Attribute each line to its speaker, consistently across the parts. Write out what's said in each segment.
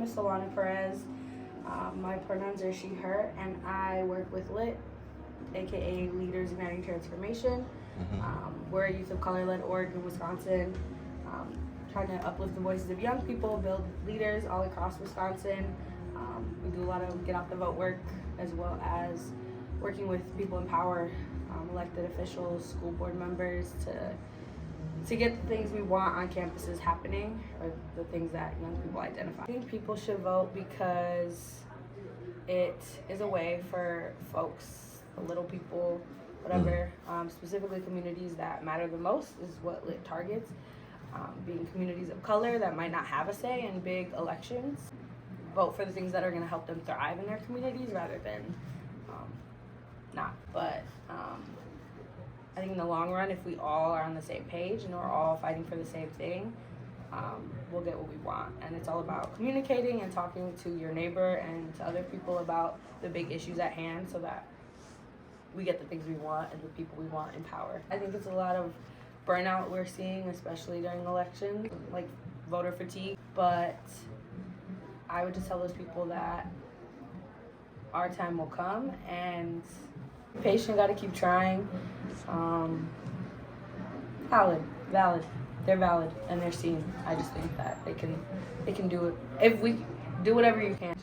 Speaker 1: name is Solana Perez. My pronouns are she, her, and I work with LIT, aka Leaders Igniting Transformation. We're a youth of color-led org in Wisconsin, trying to uplift the voices of young people, build leaders all across Wisconsin. We do a lot of get out the vote work, as well as working with people in power, elected officials, school board members, to get the things we want on campuses happening, or the things that young people identify. I think people should vote because it is a way for folks, the little people, whatever, specifically communities that matter the most is what LIT targets, being communities of color that might not have a say in big elections. Vote for the things that are going to help them thrive in their communities rather than not. But I think in the long run, if we all are on the same page and we're all fighting for the same thing, we'll get what we want. And it's all about communicating and talking to your neighbor and to other people about the big issues at hand so that we get the things we want and the people we want in power. I think it's a lot of burnout we're seeing, especially during elections, like voter fatigue. But I would just tell those people that our time will come, and be patient, gotta keep trying. Valid. They're valid and they're seen. I just think that they can do it. If we do whatever you can.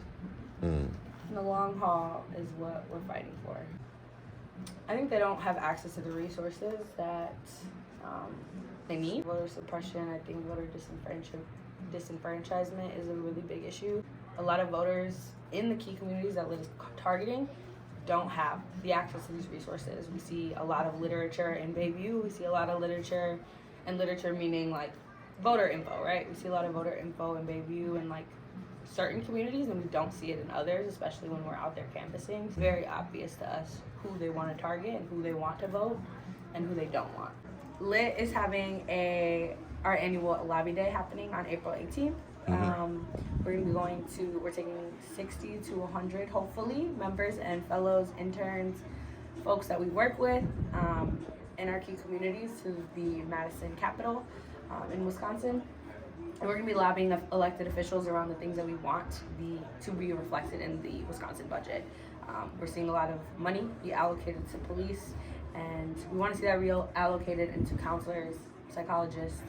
Speaker 1: The long haul is what we're fighting for. I think they don't have access to the resources that they need. Voter suppression, I think voter disenfranchisement is a really big issue. A lot of voters in the key communities that LIT is targeting don't have the access to these resources. We see a lot of literature in Bayview. We see a lot of literature, and literature meaning like voter info, right? We see a lot of voter info in Bayview and like certain communities, and we don't see it in others, especially when we're out there canvassing. It's very obvious to us who they want to target and who they want to vote and who they don't want. LIT is having our annual lobby day happening on April 18th. We're taking 60 to 100, hopefully, members and fellows, interns, folks that we work with in our key communities to the Madison Capitol in Wisconsin. And we're going to be lobbying elected officials around the things that we want to be reflected in the Wisconsin budget. We're seeing a lot of money be allocated to police, and we want to see that reallocated into counselors, psychologists,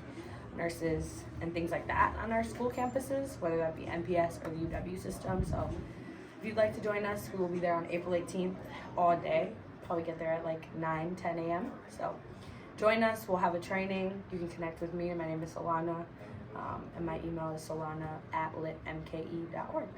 Speaker 1: nurses, and things like that on our school campuses, whether that be NPS or the UW system. So if you'd like to join us, we will be there on April 18th all day. Probably get there at like 10 a.m. So join us. We'll have a training. You can connect with me. My name is Solana, and my email is solana@litmke.org.